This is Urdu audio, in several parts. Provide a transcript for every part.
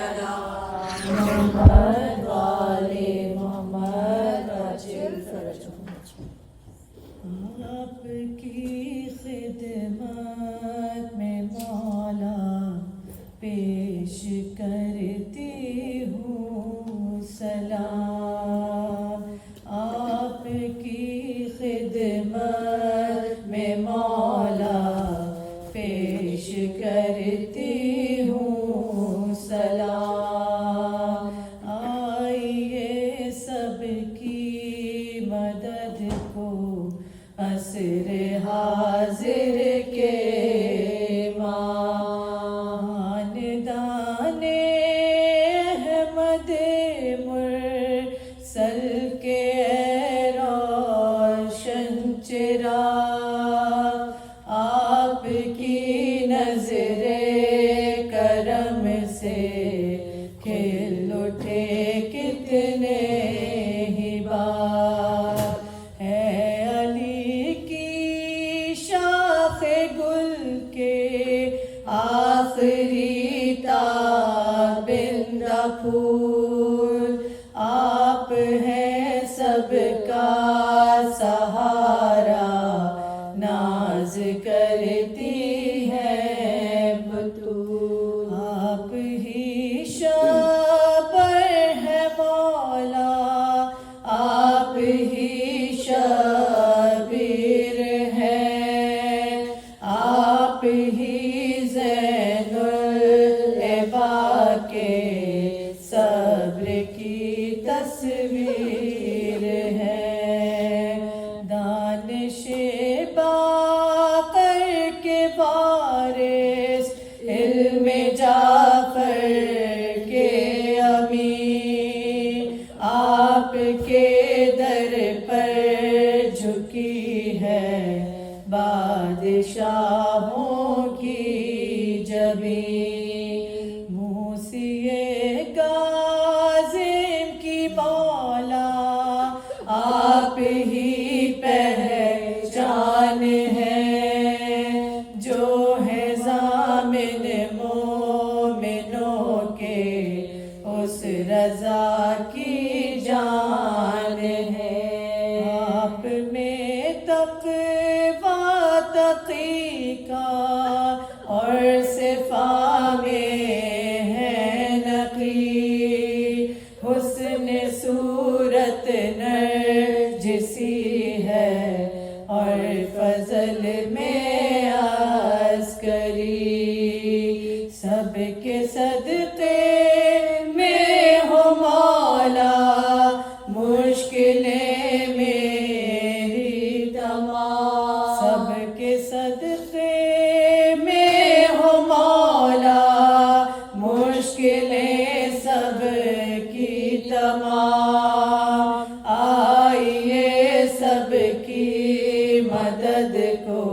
علی محمد وآل محمد عاجل فرج آپ کی خدمت میں مولا پیش کرتی ہوں سلام. آپ کی خدمت میں مولا پیش کرتی ہوں سلام. آئیے سب کی مدد کو عصر حاضر کے خاندان احمد مرسل کے روشن چراغ. آپ کی نظر کرم سے کھل اٹھے کتنے ہی باغ. ہے علی کی شاخ گل کے آخری تابندہ پھول. آپ ہیں سب کا سہارا ناز کرتی ہے بطول. آپ ہی شابر ہے مولا آپ ہی شبیر ہیں. آپ ہی زین العباد کے صبر کی تصویر ہے. دانش باقر کے وارث علم جعفر کے امین. آپ کے در پر جھکی ہے بادشاہوں کی جبین. موسی کاظم کی مولا آپ ہی پہچان ہے. جو ہے ضامن مومنوں کے اس رضا کی جان ہے. آپ میں تقویٰ تقی کا اور صفا میں ہے نقی. حسن صورت نرجسی ہے اور فضل میں عسکری. سب کے صدقے میں ہو مولا مشکلیں میری تمام. سب کے صدقے میں ہو مولا مشکلیں سب کی تمام. آئیے سب کی مدد کو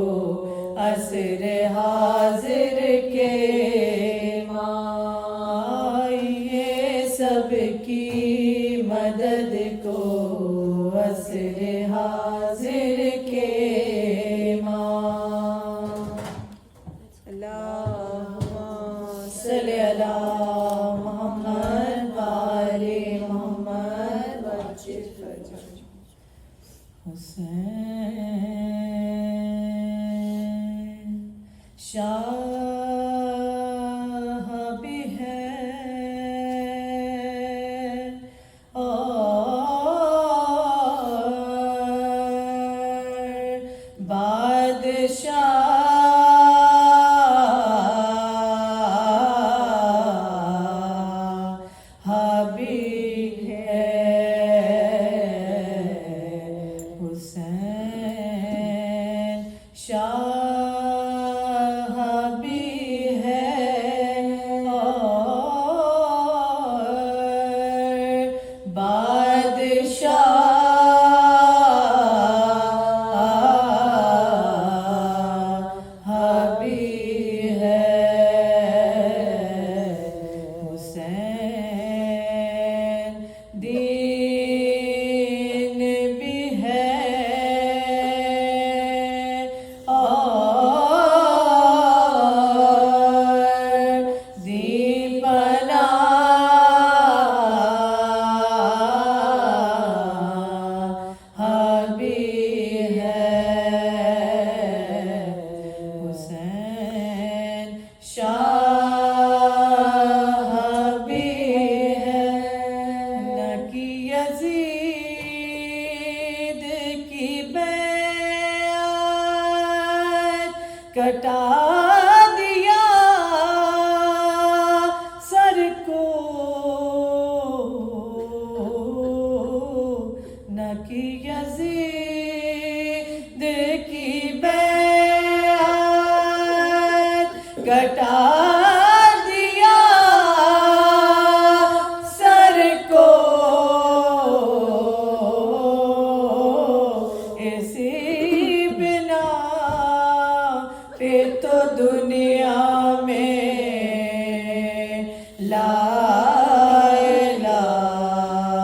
عصر حاضر کے آئیے سب کی مدد کو عصر حاضر کے اللہم صلی علی محمد وآل محمد وعجل فرجہ. حسین شاہ بھی ہے اور بادشاہ بھی ہے. حسین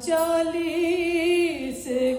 40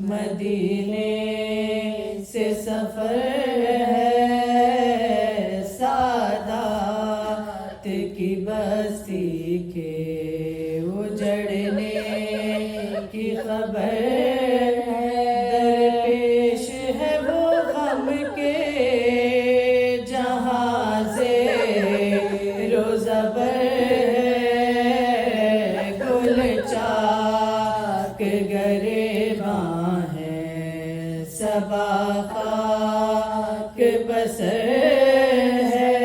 مدینے سے سفر ہے، سادات کی بستی کے اجڑنے کی خبر ہے، درپیش ہے وہ غم کے جہاں سے روزبر ہے، گل چاک گریباں ہے، صبا خاک بسر ہے،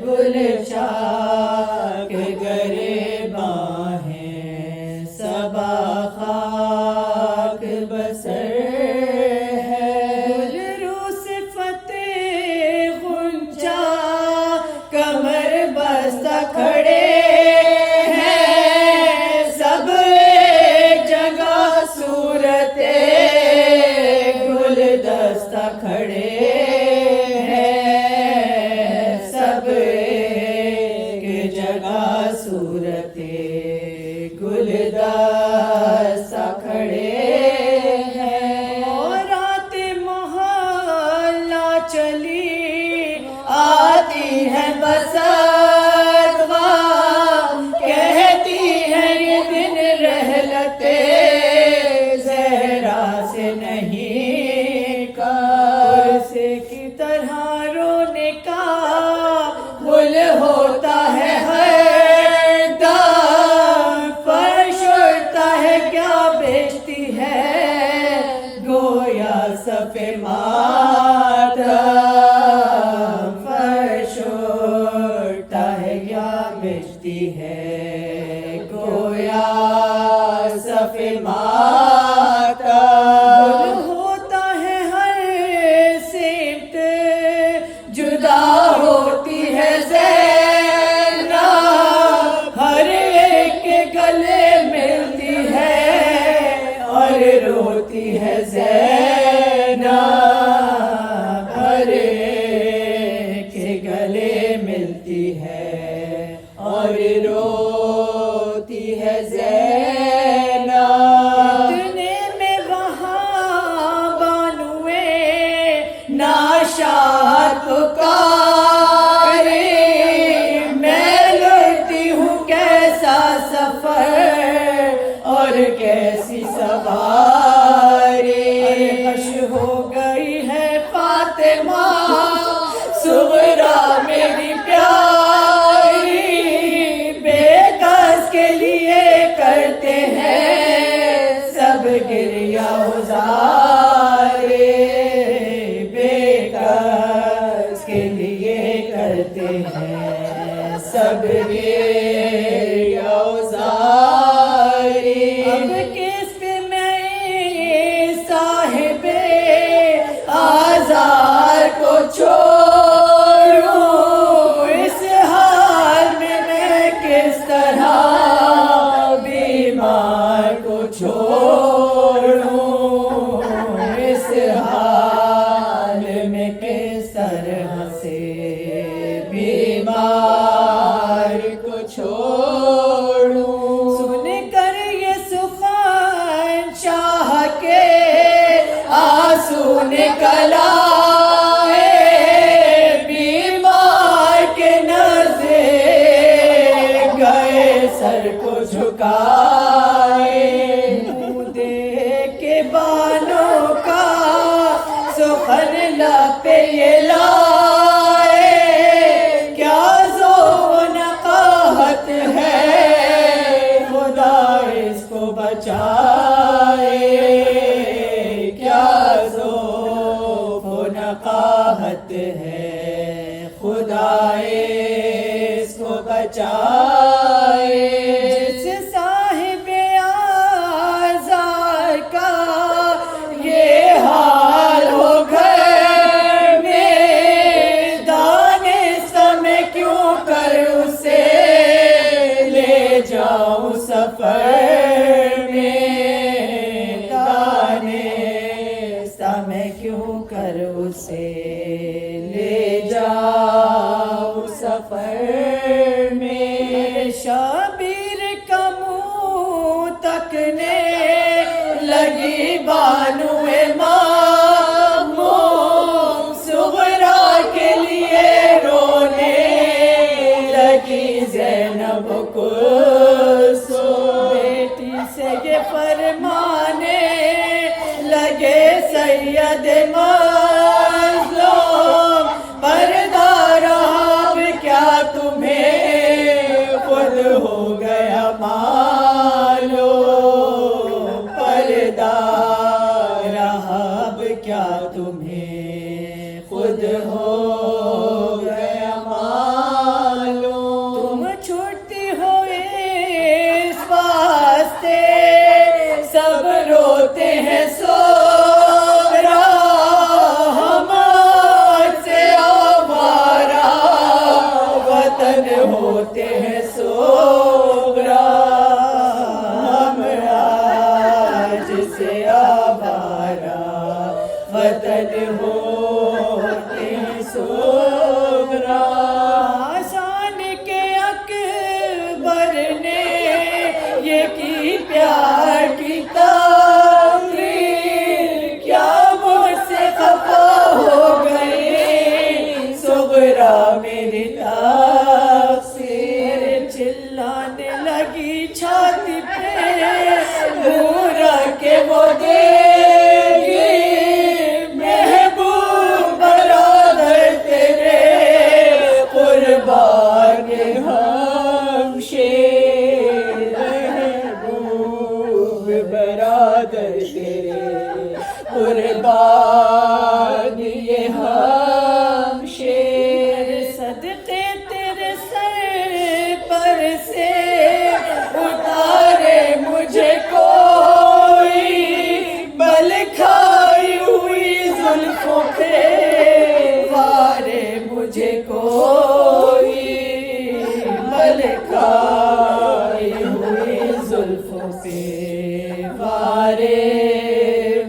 گل چاک گریباں ہے، صبا خاک بسر ہے، گل رو صفت غنچہ کمر بستہ کھڑے ہیں، سب ایک جگہ صورت گل دستہ کھڑے ہیں، سب ایک جگہ صورت گل دستہ کھڑے ہیں، اور رات محلہ چلی آتی ہے بسدوا، کہتی ہے یہ دن رحلتے زہرا سے نہیں کا، سے کی طرح رونے کا گل ہوتا ہے ہر دم، فرش اڑتا ہے کیا بیچتی ہے گویا صف ماتم، فرش اڑتا ہے کیا بیچتی ہے گویا صف ماتم، گل ہوتا ہے ہر سمت جدا ہوتی ہے زینب، ہر ایک کے گلے ملتی ہے اور روتی ہے زینب، ہر ایک کے گلے ملتی ہے اور روتی ہے زینب، اتنے میں وہاں بانوے ناشاد پکارے، میں لڑتی ہوں کیسا سفر اور کیسی سواری، خوش ہو گئی ہے فاطمہ صغرا میری پیاری، بے کس کے لیے کرتے ہیں سب گریہ ازارے، بے کس کے لیے کرتے ہیں سب گریہ ازارے، اب کس پہ میں صاحب آزار کو چھوڑوں، اس حال میں کس طرح بیمار کو چھوڑوں، اس حال میں کس طرح سے بیمار کو چھوڑوں، سن کر یہ سخن چاہ کے آنسو نکل آئے، بیمار کے نزدیک گئے سر کو جھکائے، منہ دیکھ کے بانوں کا سخن لب پہ یہ لائے، کیا ذوق و نقاہت ہے خدا اس کو بچائے، کیا ذوق و نقاہت ہے خدا اس کو بچائے، جس صاحب آزار کا یہ حال ہو گھر میں، دانستہ میں کیوں کر اسے لے جاؤں سفر میں، دانستہ میں کیوں کر اسے لے جاؤں سفر میں، لگی بانوئے مامون صغرا کے لیے رونے لگی زینب کلثوم بیٹی سے یہ فرمانے لگے سید مظلوم پردہ رہا اب کیا تمہیں خود ہو گیا معلوم پردہ رہا اب کیا تمہیں خود ہو گیا معلوم تم چھوٹی ہو اس واسطے سب روتے ہیں سوگرا ہم آج سے آوارہ وطن ہوتے ہیں سوگرا ہم آج سے آوارہ وطن ہوتے ہیں سوگرا شان کے اکبر نے یہ کی پیار کی تقریر کیا مجھ سے خفا ہو گئے صغرا میری تقصیر چلانے لگی چھاتی پہ بورا کے وہ دیگی محبوب برادر تیرے قربان ہم شیر محبوب برادر تیرے قربان یہ ہم شیر صدقے تیرے سر پر سے اتارے مجھے کوئی بل کھائی ہوئی زلفوں پہ وارے مجھے کوئی بل کھائی ہوئی زلفوں پہ وارے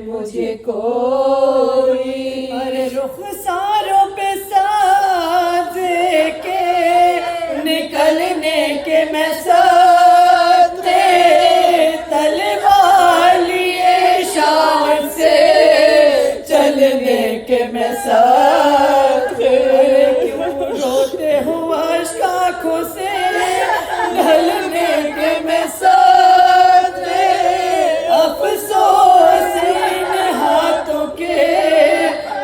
مجھے کوئی ارے رخساروں پہ ساز کے نکلنے کے میں صدقے تلوار لیے شان سے چلنے کے میں صدقے کیوں روتے ہوں اشک آنکھوں سے ڈھلنے کے میں صدقے افسوس ان ہاتھوں کے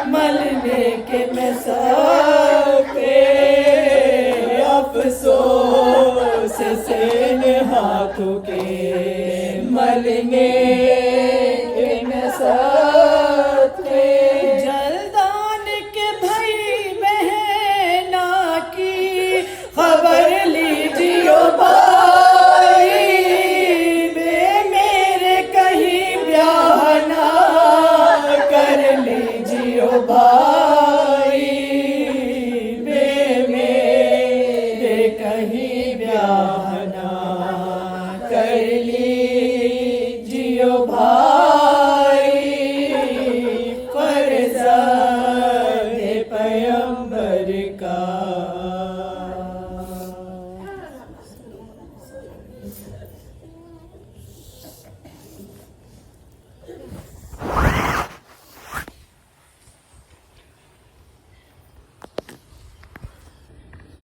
ملنے کے میں صدقے افسوس سے ان ہاتھوں کے ملنے